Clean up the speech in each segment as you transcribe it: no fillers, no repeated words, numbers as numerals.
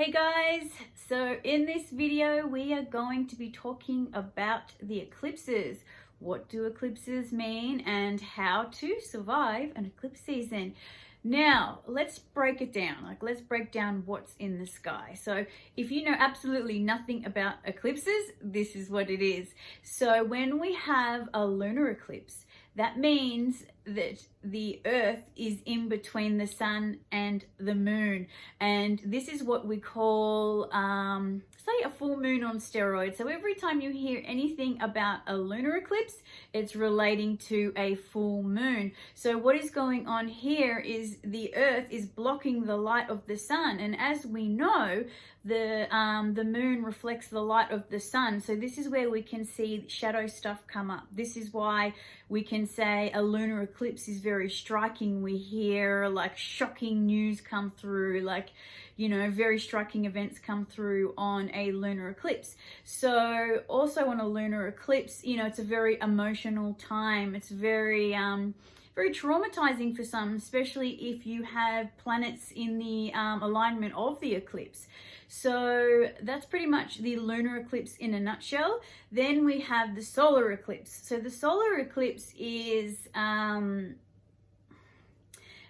Hey guys, so in this video we are going to be talking about the eclipses. What do eclipses mean and how to survive an eclipse season? Now, let's break it down. Let's break down what's in the sky. So if you know absolutely nothing about eclipses, this is what it is. So when we have a lunar eclipse, that means that the earth is in between the sun and the moon. And this is what we call, say, a full moon on steroids. So every time you hear anything about a lunar eclipse, it's relating to a full moon. So what is going on here is the earth is blocking the light of the sun. And as we know, the moon reflects the light of the sun. So this is where we can see shadow stuff come up. This is why we can say a lunar eclipse is very striking. We hear like shocking news come through, very striking events come through on a lunar eclipse. So also on a lunar eclipse, it's a very emotional time. It's very traumatizing for some, especially if you have planets in the alignment of the eclipse. So that's pretty much the lunar eclipse in a nutshell. Then we have the solar eclipse. So the solar eclipse is the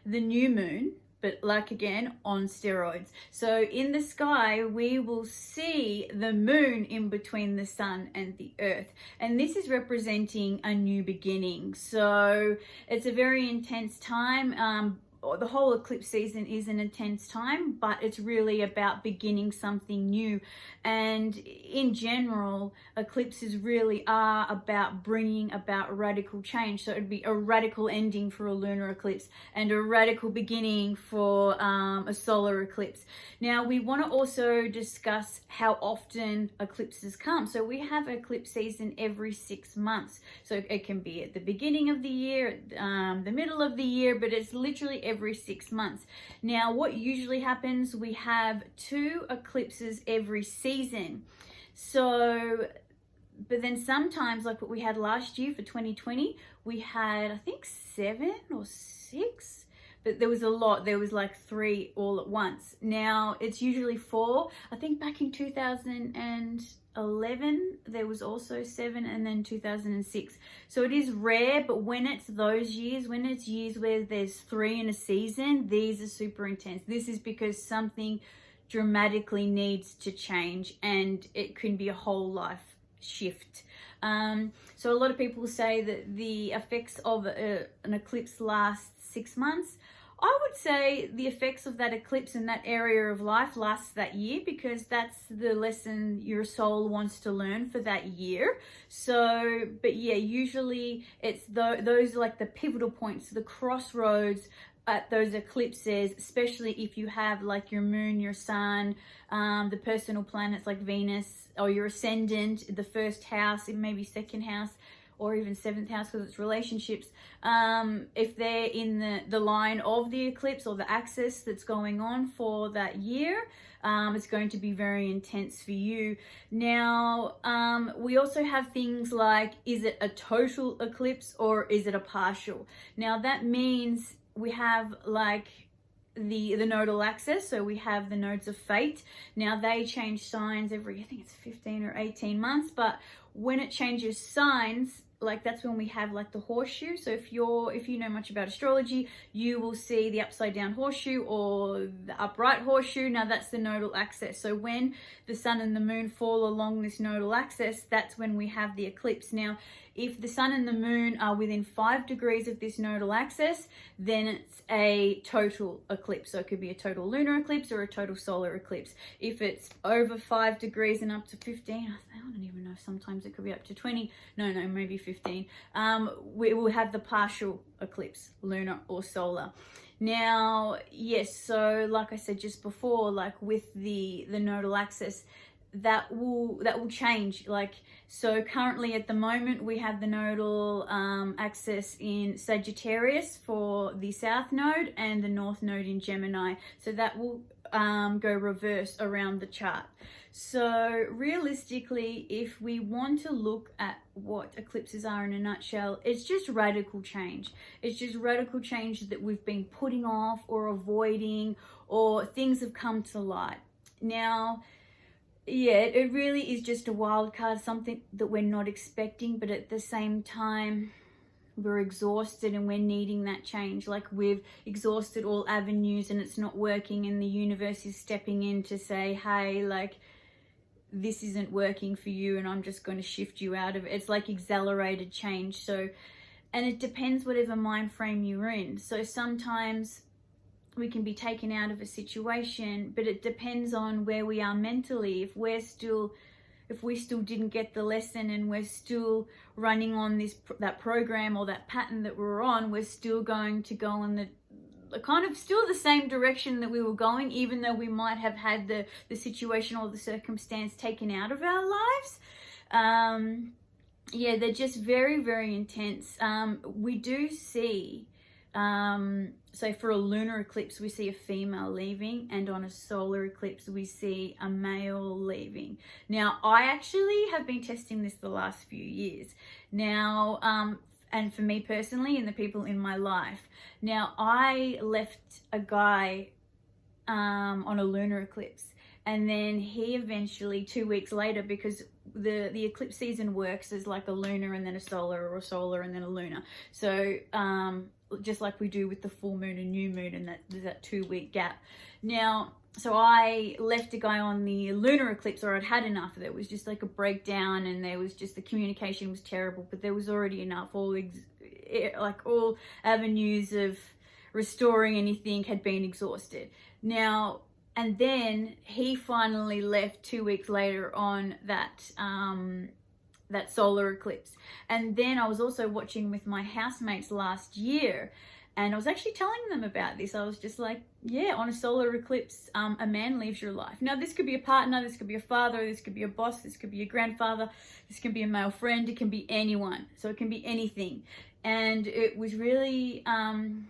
new moon, but again, on steroids. So in the sky, we will see the moon in between the sun and the earth. And this is representing a new beginning. So it's a very intense time. The whole eclipse season is an intense time, but it's really about beginning something new. And in general, eclipses really are about bringing about radical change. So it'd be a radical ending for a lunar eclipse and a radical beginning for a solar eclipse. Now, we want to also discuss how often eclipses come. So we have eclipse season every 6 months. So it can be at the beginning of the year, the middle of the year, but it's literally every 6 months. Now, what usually happens, we have 2 eclipses every season. So, but then sometimes, like what we had last year for 2020, we had, I think, 7 or 6, but there was a lot. There was like 3 all at once. Now, it's usually 4. I think back in 2011 there was also 7, and then 2006. So it is rare, but when it's those years, when it's years where there's 3 in a season, these are super intense. This is because something dramatically needs to change, and it can be a whole life shift. So a lot of people say that the effects of an eclipse last 6 months. I would say the effects of that eclipse in that area of life lasts that year, because that's the lesson your soul wants to learn for that year. So, but yeah, usually it's those like the pivotal points, the crossroads at those eclipses, especially if you have like your moon, your sun, the personal planets like Venus, or your ascendant, the first house, it may be second house, or even 7th house because it's relationships. If they're in the line of the eclipse or the axis that's going on for that year, it's going to be very intense for you. Now, we also have things like, is it a total eclipse or is it a partial? Now, that means we have like the nodal axis. So we have the nodes of fate. Now, they change signs every, I think it's 15 or 18 months, but when it changes signs, that's when we have like the horseshoe. So if you know much about astrology, you will see the upside down horseshoe or the upright horseshoe. Now that's the nodal axis. So when the sun and the moon fall along this nodal axis, that's when we have the eclipse. Now, if the sun and the moon are within 5 degrees of this nodal axis, then it's a total eclipse. So it could be a total lunar eclipse or a total solar eclipse. If it's over 5 degrees and up to 15, I don't even know, sometimes it could be up to 20. No, maybe 15. We will have the partial eclipse, lunar or solar. Now, yes, so like I said just before, like with the nodal axis, that will change. So currently at the moment we have the nodal axis in Sagittarius for the south node and the north node in Gemini. So that will go reverse around the chart. So realistically, if we want to look at what eclipses are in a nutshell, it's just radical change. It's just radical change that we've been putting off or avoiding, or things have come to light. Now, yeah, it really is just a wild card, something that we're not expecting, but at the same time, we're exhausted and we're needing that change. Like, we've exhausted all avenues and it's not working, and the universe is stepping in to say, hey, like, this isn't working for you and I'm just going to shift you out of it. It's like accelerated change. So, and it depends whatever mind frame you're in. So sometimes we can be taken out of a situation, but it depends on where we are mentally. If we still didn't get the lesson and we're still running on that program or that pattern that we're on, we're still going to go in the kind of still the same direction that we were going, even though we might have had the situation or the circumstance taken out of our lives. Yeah, they're just very, very intense. We do see, so for a lunar eclipse, we see a female leaving, and on a solar eclipse, we see a male leaving. Now, I actually have been testing this the last few years. Now, and for me personally and the people in my life. Now, I left a guy on a lunar eclipse, and then he eventually 2 weeks later, because the eclipse season works as like a lunar and then a solar, or a solar and then a lunar. So just like we do with the full moon and new moon, and there's that 2 week gap. Now, so I left a guy on the lunar eclipse, or I'd had enough of it. It was just like a breakdown, and there was just, the communication was terrible, but there was already enough. All avenues of restoring anything had been exhausted. Now, and then he finally left 2 weeks later on that solar eclipse. And then I was also watching with my housemates last year, and I was actually telling them about this. I was just like, yeah, on a solar eclipse, a man leaves your life. Now, this could be a partner, this could be a father, this could be a boss, this could be a grandfather, this can be a male friend, it can be anyone. So it can be anything. And it was really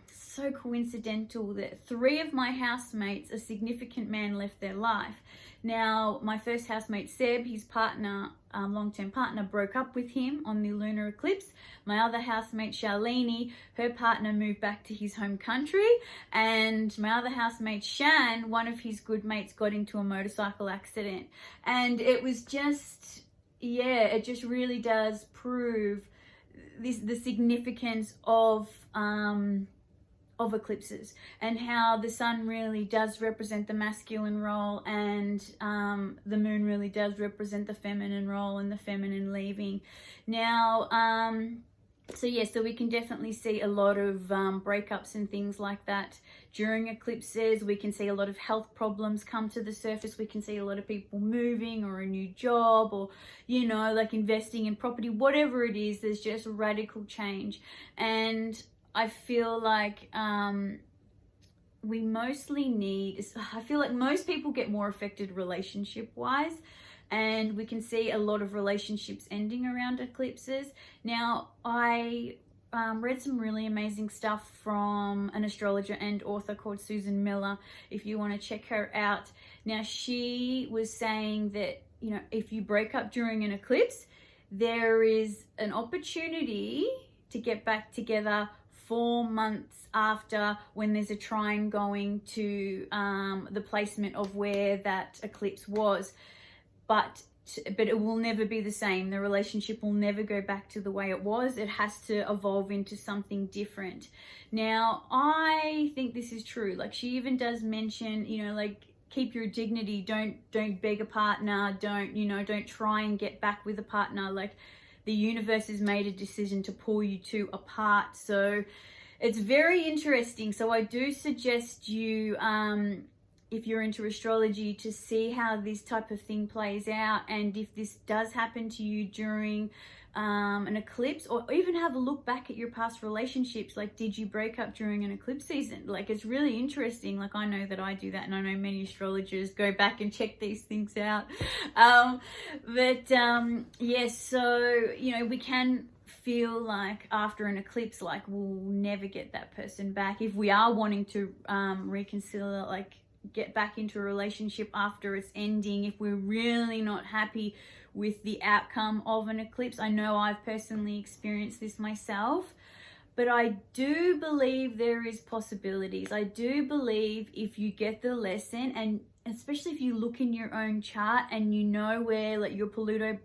so coincidental that 3 of my housemates, a significant man, left their life. Now, my first housemate, Seb, his partner, long-term partner, broke up with him on the lunar eclipse. My other housemate, Charlene, her partner moved back to his home country. And my other housemate, Shan, one of his good mates, got into a motorcycle accident. And it was just, yeah, it just really does prove the significance of eclipses, and how the sun really does represent the masculine role, and the moon really does represent the feminine role and the feminine leaving. Now, so yeah, so we can definitely see a lot of breakups and things like that during eclipses. We can see a lot of health problems come to the surface. We can see a lot of people moving, or a new job, or, you know, like investing in property, whatever it is. There's just radical change. And I feel like we mostly need, I feel like most people get more affected relationship wise, and we can see a lot of relationships ending around eclipses. Now, I read some really amazing stuff from an astrologer and author called Susan Miller, if you want to check her out. Now, she was saying that, you know, if you break up during an eclipse, there is an opportunity to get back together 4 months after, when there's a trine going to the placement of where that eclipse was. But it will never be the same. The relationship will never go back to the way it was. It has to evolve into something different. Now, I think this is true. Like, she even does mention, you know, like, keep your dignity. Don't beg a partner. Don't try and get back with a partner. Like, the universe has made a decision to pull you two apart. So it's very interesting. So I do suggest you, if you're into astrology, to see how this type of thing plays out, and if this does happen to you during an eclipse, or even have a look back at your past relationships. Like, did you break up during an eclipse season? Like, it's really interesting. Like, I know that I do that, and I know many astrologers go back and check these things out. Yes, so, you know, we can feel like after an eclipse, like, we'll never get that person back. If we are wanting to reconcile, like, get back into a relationship after it's ending, if we're really not happy with the outcome of an eclipse. I know I've personally experienced this myself. But I do believe there is possibilities. I do believe if you get the lesson, and especially if you look in your own chart and you know where like your Pluto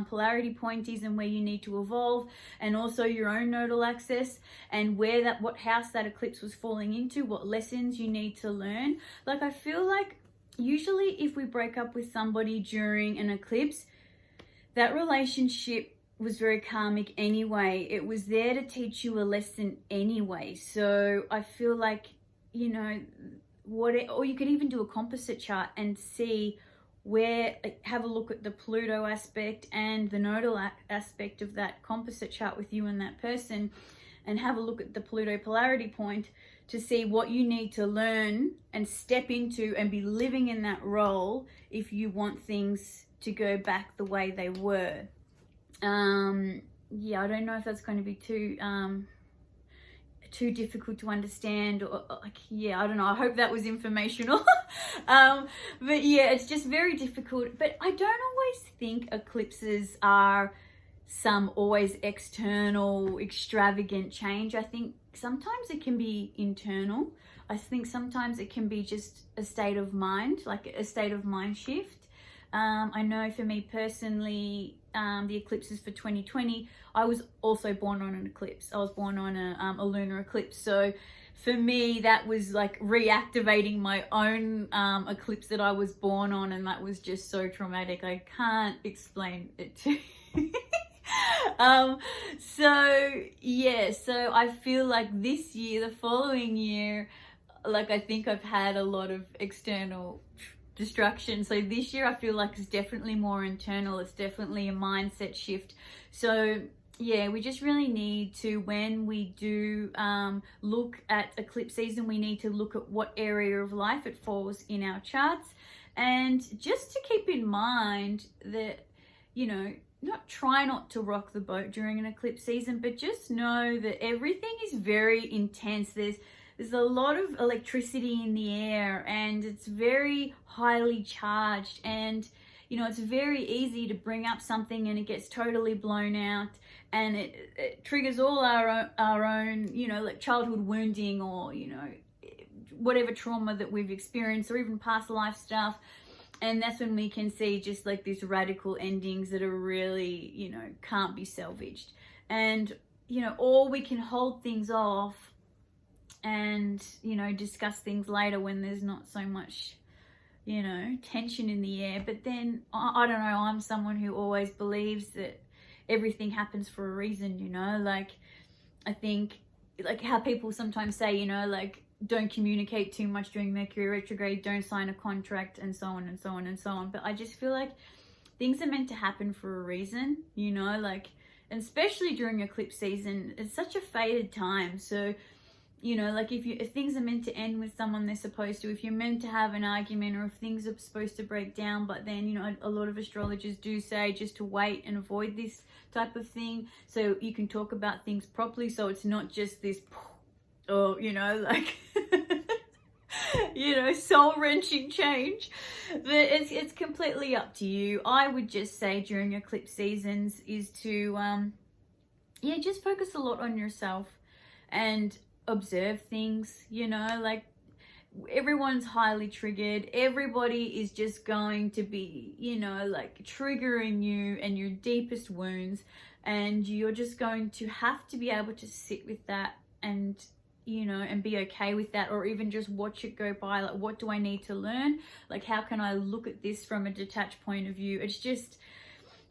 polarity point is and where you need to evolve, and also your own nodal axis and where that, what house that eclipse was falling into, what lessons you need to learn. Like, I feel like usually if we break up with somebody during an eclipse, that relationship was very karmic anyway. It was there to teach you a lesson anyway. So I feel like, you know, or you could even do a composite chart and see where, have a look at the Pluto aspect and the nodal aspect of that composite chart with you and that person, and have a look at the Pluto polarity point to see what you need to learn and step into and be living in that role if you want things to go back the way they were. Yeah, I don't know if that's going to be too difficult to understand, or like, yeah, I don't know. I hope that was informational. But yeah, it's just very difficult. But I don't always think eclipses are some always external, extravagant change. I think sometimes it can be internal. I think sometimes it can be just a state of mind, like a state of mind shift. I know for me personally, the eclipses for 2020, I was also born on an eclipse. I was born on a lunar eclipse. So for me, that was like reactivating my own eclipse that I was born on, and that was just so traumatic. I can't explain it to you. So yeah, so I feel like this year, the following year, like I think I've had a lot of external distraction. So this year I feel like it's definitely more internal. It's definitely a mindset shift. So yeah, we just really need to, when we do look at eclipse season, we need to look at what area of life it falls in our charts, and just to keep in mind that, you know, try not to rock the boat during an eclipse season, but just know that everything is very intense. There's a lot of electricity in the air, and it's very highly charged, and you know, it's very easy to bring up something and it gets totally blown out, and it triggers all our own, you know, like childhood wounding, or, you know, whatever trauma that we've experienced, or even past life stuff. And that's when we can see just like these radical endings that are really, you know, can't be salvaged. And, you know, or we can hold things off and, you know, discuss things later when there's not so much, you know, tension in the air. But then, I don't know, I'm someone who always believes that everything happens for a reason, you know. Like, I think, like how people sometimes say, you know, like, don't communicate too much during Mercury retrograde, don't sign a contract, and so on and so on and so on. But I just feel like things are meant to happen for a reason, you know, like, and especially during eclipse season, it's such a fated time. So, you know, like if things are meant to end with someone, they're supposed to. If you're meant to have an argument, or if things are supposed to break down, but then, you know, a lot of astrologers do say just to wait and avoid this type of thing, so you can talk about things properly, so it's not just this, or, you know, like, you know, soul-wrenching change. But it's completely up to you. I would just say during eclipse seasons is to, yeah, just focus a lot on yourself and observe things, you know, like everyone's highly triggered. Everybody is just going to be, you know, like triggering you and your deepest wounds, and you're just going to have to be able to sit with that and, you know, and be okay with that, or even just watch it go by. Like, what do I need to learn? Like, how can I look at this from a detached point of view? It's just,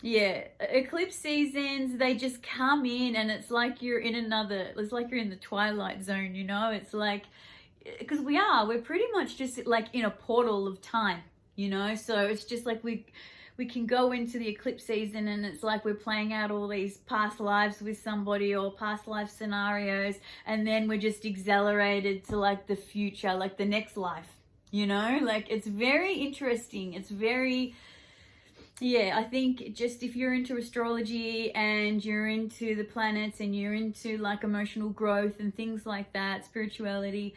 yeah, eclipse seasons, they just come in, and it's like you're in it's like you're in the twilight zone, you know. It's like, because we're pretty much just like in a portal of time, you know. So it's just like we can go into the eclipse season, and it's like we're playing out all these past lives with somebody, or past life scenarios, and then we're just accelerated to like the future, like the next life, you know. Like, it's very interesting. It's very, yeah, I think just if you're into astrology and you're into the planets and you're into like emotional growth and things like that, spirituality,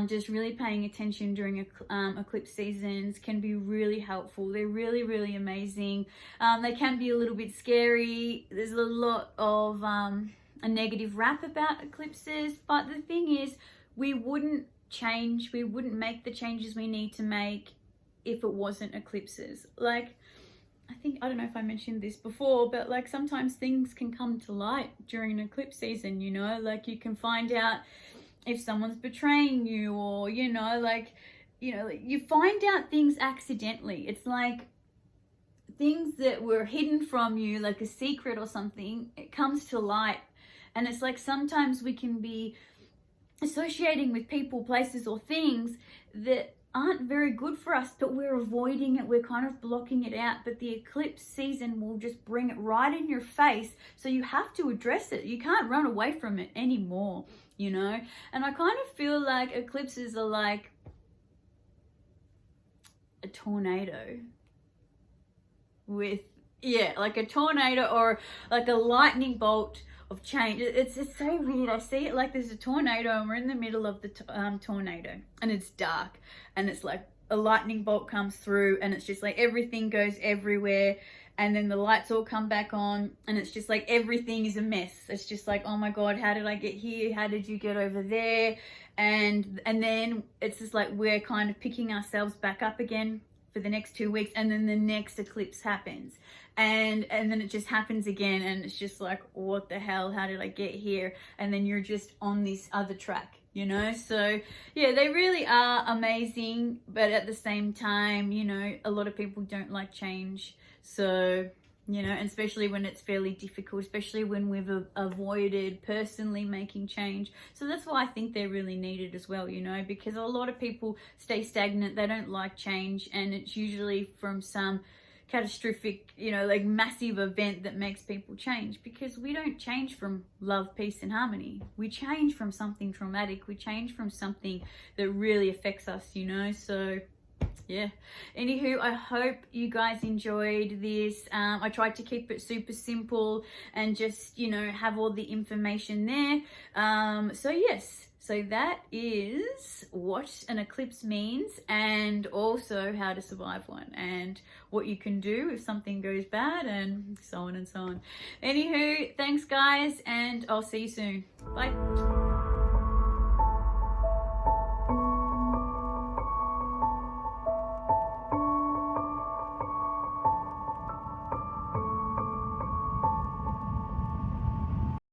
just really paying attention during eclipse seasons can be really helpful. They're really, really amazing. They can be a little bit scary. There's a lot of a negative rap about eclipses, but the thing is, we wouldn't make the changes we need to make if it wasn't eclipses. Like, I don't know if I mentioned this before, but like sometimes things can come to light during an eclipse season, you know, like you can find out if someone's betraying you, or, you know, like, you know, you find out things accidentally. It's like things that were hidden from you, like a secret or something, it comes to light. And it's like sometimes we can be associating with people, places, or things that aren't very good for us, but we're avoiding it, we're kind of blocking it out. But the eclipse season will just bring it right in your face, so you have to address it. You can't run away from it anymore, you know. And I kind of feel like eclipses are like a tornado with, yeah, like a tornado or like a lightning bolt of change. It's so weird. I see it like there's a tornado and we're in the middle of the tornado, and it's dark, and it's like a lightning bolt comes through, and it's just like everything goes everywhere, and then the lights all come back on, and it's just like everything is a mess. It's just like, oh my god, how did I get here? How did you get over there? And then it's just like we're kind of picking ourselves back up again for the next 2 weeks, and then the next eclipse happens, and then it just happens again, and it's just like, what the hell, how did I get here? And then you're just on this other track, you know. So yeah, they really are amazing, but at the same time, you know, a lot of people don't like change. So, you know, and especially when it's fairly difficult, especially when we've avoided personally making change. So that's why I think they're really needed as well, you know, because a lot of people stay stagnant, they don't like change, and it's usually from some catastrophic, you know, like massive event that makes people change. Because we don't change from love, peace, and harmony. We change from something traumatic. We change from something that really affects us, you know. So yeah, anywho, I hope you guys enjoyed this. I tried to keep it super simple and just, you know, have all the information there. So yes, so that is what an eclipse means, and also how to survive one, and what you can do if something goes bad, and so on and so on. Anywho, thanks guys, and I'll see you soon. Bye.